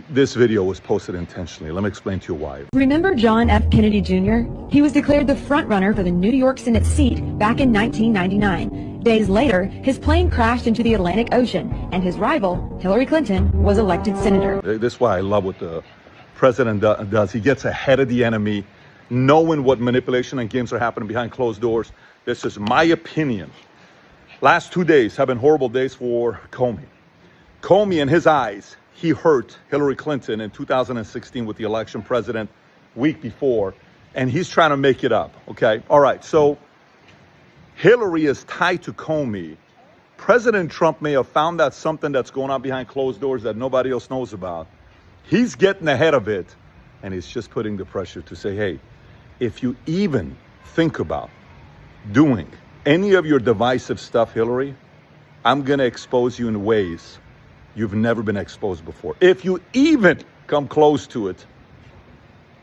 this video was posted intentionally. Let me explain to you why. Remember John F. Kennedy Jr.? He was declared the frontrunner for the New York Senate seat back in 1999. Days later, his plane crashed into the Atlantic Ocean, and his rival, Hillary Clinton, was elected senator. This is why I love what the president does. He gets ahead of the enemy, knowing what manipulation and games are happening behind closed doors. This is my opinion. Last 2 days have been horrible days for Comey. Comey, in his eyes, he hurt Hillary Clinton in 2016 with the election president week before, and he's trying to make it up, okay? All right, so Hillary is tied to Comey. President Trump may have found out something that's going on behind closed doors that nobody else knows about. He's getting ahead of it, and he's just putting the pressure to say, hey, if you even think about doing any of your divisive stuff, Hillary, I'm going to expose you in ways you've never been exposed before. If you even come close to it,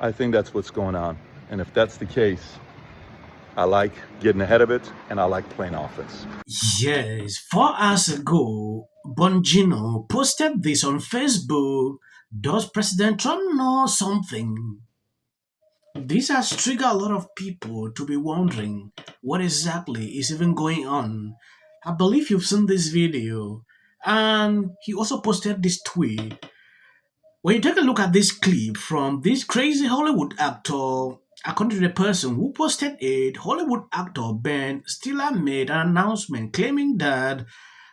I think that's what's going on. And if that's the case, I like getting ahead of it, and I like playing offense. Yes, 4 hours ago, Bongino posted this on Facebook. Does President Trump know something? This has triggered a lot of people to be wondering what exactly is even going on. I believe you've seen this video. And he also posted this tweet. When you take a look at this clip from this crazy Hollywood actor, according to the person who posted it, Hollywood actor Ben Stiller made an announcement claiming that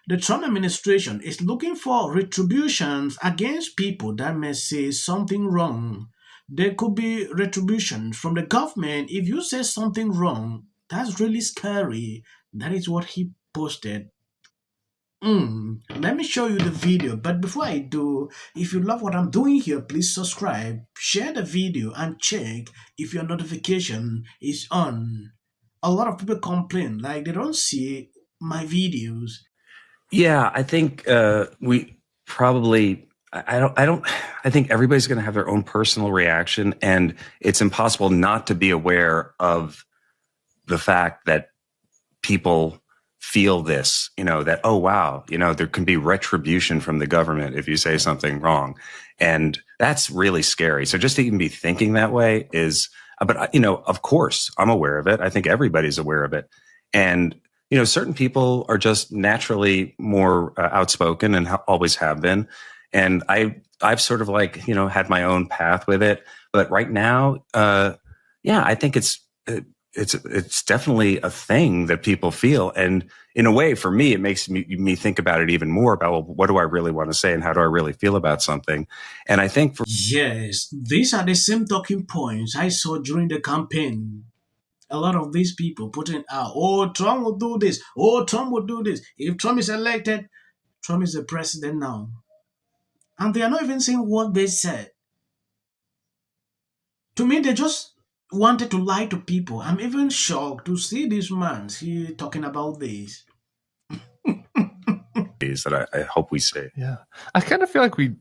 the Trump administration is looking for retributions against people that may say something wrong. There could be retributions from the government if you say something wrong. That's really scary. That is what he posted. Let me show you the video, but before I do, if you love what I'm doing here, please subscribe, share the video, and check if your notification is on. A lot of people complain like they don't see my videos. Yeah, I think we probably. I think everybody's going to have their own personal reaction, and it's impossible not to be aware of the fact that people feel this, that, oh, wow, there can be retribution from the government if you say something wrong. And that's really scary. So just to even be thinking that way is, but, of course, I'm aware of it. I think everybody's aware of it. And, certain people are just naturally more outspoken and always have been. And I've sort of had my own path with it. But right now, I think it's definitely a thing that people feel. And in a way, for me, it makes me think about it even more about, well, what do I really want to say and how do I really feel about something? And I think yes, these are the same talking points I saw during the campaign. A lot of these people putting out, oh, Trump will do this. Oh, Trump will do this. If Trump is elected, Trump is the president now. And they are not even saying what they said. To me, they just wanted to lie to people. I'm even shocked to see this man talking about this. That I hope we see. Yeah. I kind of feel like we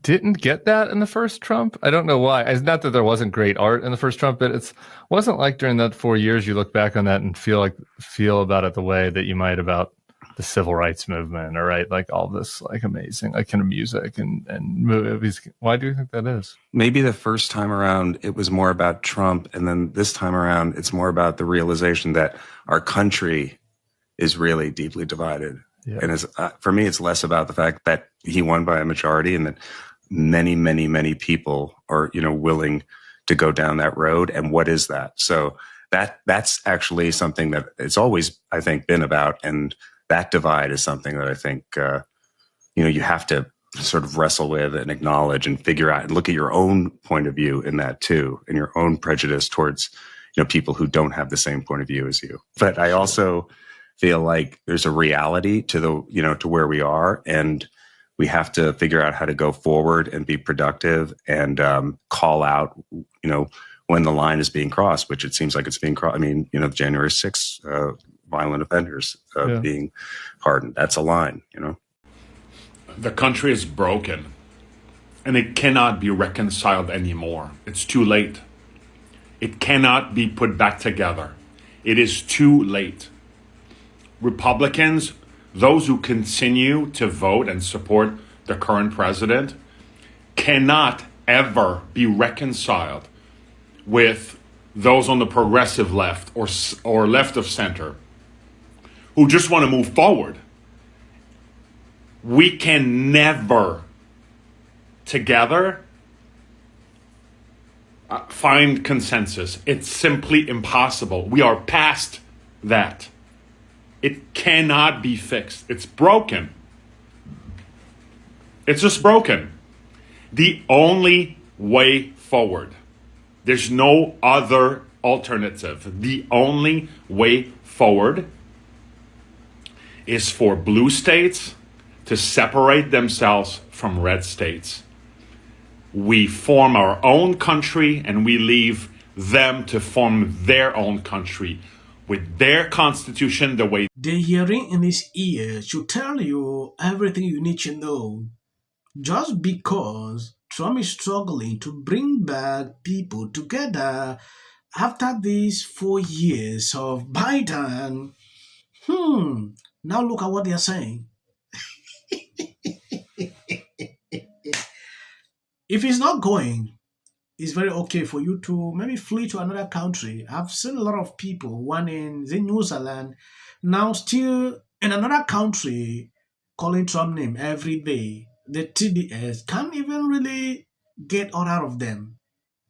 didn't get that in the first Trump. I don't know why. It's not that there wasn't great art in the first Trump, but it wasn't like during that 4 years you look back on that and feel about it the way that you might about the civil rights movement, or right, like all this amazing kind of music and movies. Why do you think that is? Maybe the first time around it was more about Trump, and then this time around it's more about the realization that our country is really deeply divided. Yeah. And for me, it's less about the fact that he won by a majority and that many, many, many people are willing to go down that road. And what is that? So that's actually something that it's always, I think, been about. And that divide is something that I think, you have to sort of wrestle with and acknowledge and figure out and look at your own point of view in that too, and your own prejudice towards, people who don't have the same point of view as you. But I also feel like there's a reality to to where we are, and we have to figure out how to go forward and be productive and call out, when the line is being crossed, which it seems like it's being crossed. I mean, January 6th, violent offenders being pardoned. That's a line, The country is broken, and it cannot be reconciled anymore. It's too late. It cannot be put back together. It is too late. Republicans, those who continue to vote and support the current president, cannot ever be reconciled with those on the progressive left or left of center who just want to move forward. We can never together find consensus. It's simply impossible. We are past that. It cannot be fixed. It's broken. It's just broken. The only way forward, there's no other alternative. The only way forward is for blue states to separate themselves from red states. We form our own country and we leave them to form their own country with their constitution the way. The hearing in his ear should tell you everything you need to know. Just because Trump is struggling to bring back people together after these 4 years of Biden, now look at what they are saying. If he's not going, it's very okay for you to maybe flee to another country. I've seen a lot of people, one in New Zealand, now still in another country, calling Trump name every day. The TDS can't even really get out of them.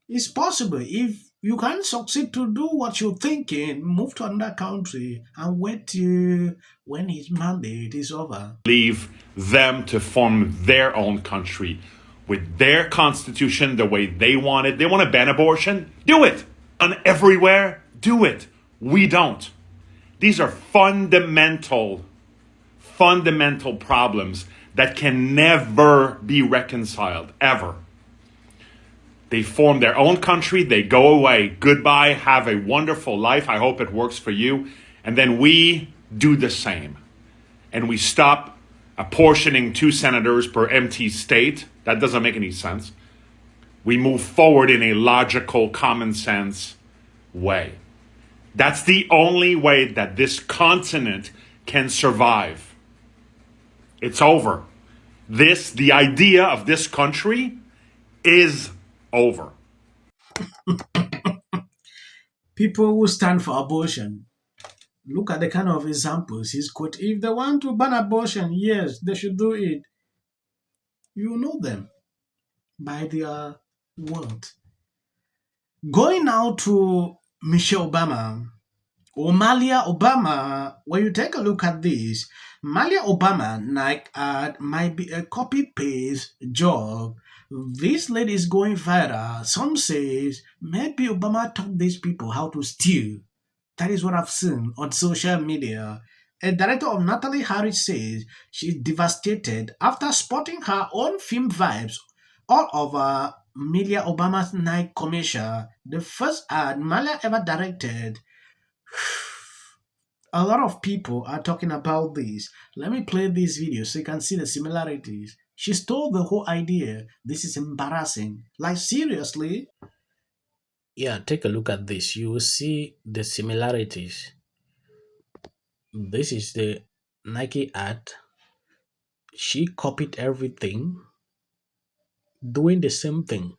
It's possible if you can succeed to do what you're thinking, move to another country and wait till when his mandate is over. Leave them to form their own country with their constitution the way they want it. They want to ban abortion? Do it. And everywhere, do it. We don't. These are fundamental problems that can never be reconciled, ever. They form their own country, they go away. Goodbye, have a wonderful life. I hope it works for you. And then we do the same. And we stop apportioning 2 senators per empty state. That doesn't make any sense. We move forward in a logical, common sense way. That's the only way that this continent can survive. It's over. The idea of this country is over. People who stand for abortion, look at the kind of examples he's quote. If they want to ban abortion, yes, they should do it. You know them by their word. Going now to Michelle Obama or Malia Obama, when you take a look at this, Malia Obama might be a copy-paste job. This lady is going viral. Some says maybe Obama taught these people how to steal. That is what I've seen on social media. A director of Natalie Harris says she's devastated after spotting her own film vibes all over Malia Obama's Nike commercial, the first ad Malia ever directed. A lot of people are talking about this. Let me play this video so you can see the similarities. She stole the whole idea. This is embarrassing. Like, seriously? Yeah, take a look at this. You will see the similarities. This is the Nike ad. She copied everything, doing the same thing.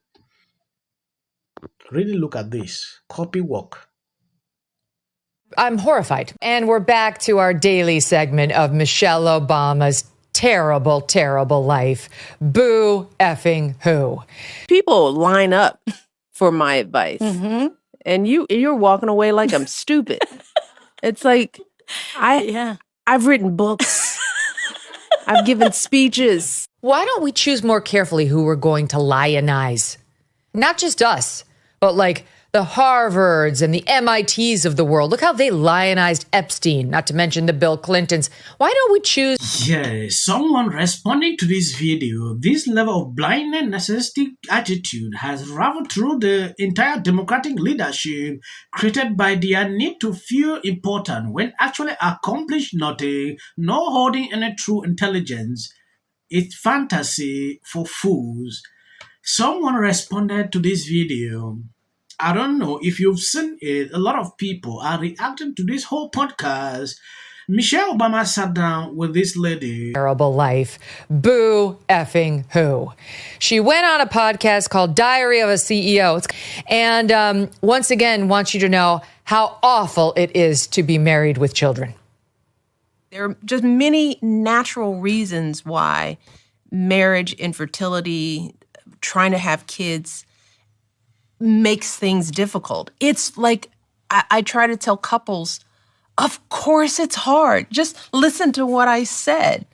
Really look at this. Copy work. I'm horrified. And we're back to our daily segment of Michelle Obama's terrible, terrible life. Boo effing who. People line up for my advice. And you're walking away like I'm stupid. It's like I've written books. I've given speeches. Why don't we choose more carefully who we're going to lionize? Not just us, but like the Harvards and the MITs of the world. Look how they lionized Epstein, not to mention the Bill Clintons. Why don't we choose? Yeah, someone responding to this video, this level of blind and narcissistic attitude has raveled through the entire Democratic leadership, created by their need to feel important when actually accomplish nothing, no holding any true intelligence. It's fantasy for fools. Someone responded to this video. I don't know if you've seen it. A lot of people are reacting to this whole podcast. Michelle Obama sat down with this lady. Terrible life. Boo effing who. She went on a podcast called Diary of a CEO. And once again, wants you to know how awful it is to be married with children. There are just many natural reasons why marriage, infertility, trying to have kids makes things difficult. It's like I try to tell couples, of course it's hard. Just listen to what I said.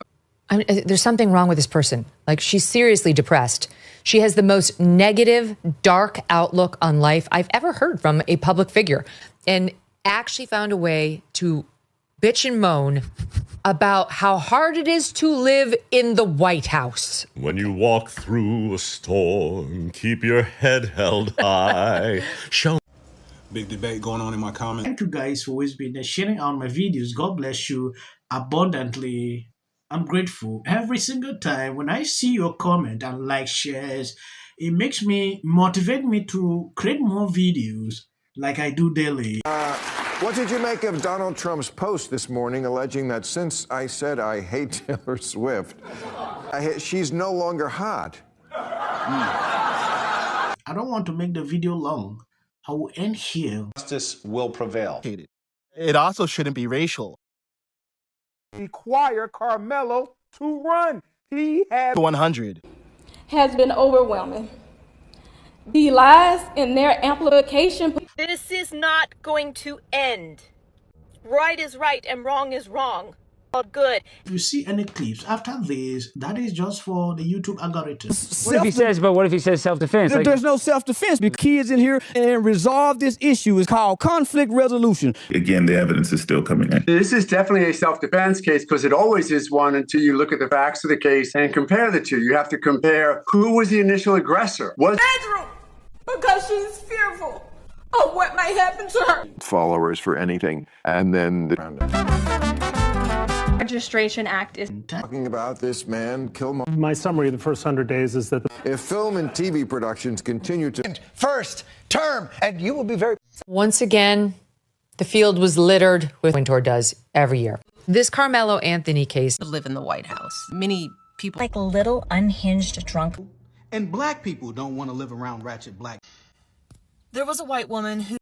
I mean, there's something wrong with this person. Like, she's seriously depressed. She has the most negative, dark outlook on life I've ever heard from a public figure, and actually found a way to bitch and moan about how hard it is to live in the White House. When you walk through a storm, keep your head held high. Big debate going on in my comments. Thank you guys for always being there, sharing out my videos. God bless you abundantly. I'm grateful every single time when I see your comment and like, shares. It makes me motivate me to create more videos like I do daily. What did you make of Donald Trump's post this morning alleging that since I said I hate Taylor Swift, she's no longer hot? I don't want to make the video long. I will end here. Justice will prevail. It also shouldn't be racial. Require Carmelo to run. He had 100. Has been overwhelming. The lies and their amplification. This is not going to end. Right is right and wrong is wrong. All good. If you see any clips after this, that is just for the YouTube algorithm. What if he says self-defense? There's no self-defense. The kids in here and resolve this issue is called conflict resolution. Again, the evidence is still coming in. This is definitely a self-defense case because it always is one until you look at the facts of the case and compare the two. You have to compare who was the initial aggressor. Bedroom, because she's fearful of what might happen to her. followers for anything, and then the Registration Act is talking about this man kill. My summary of the first 100 days is that if film and TV productions continue to first term, and you will be very. Once again, the field was littered with Wintour does every year. This Carmelo Anthony case. Live in the White House. Many people Like a little unhinged drunk. And black people don't want to live around ratchet black. There was a white woman who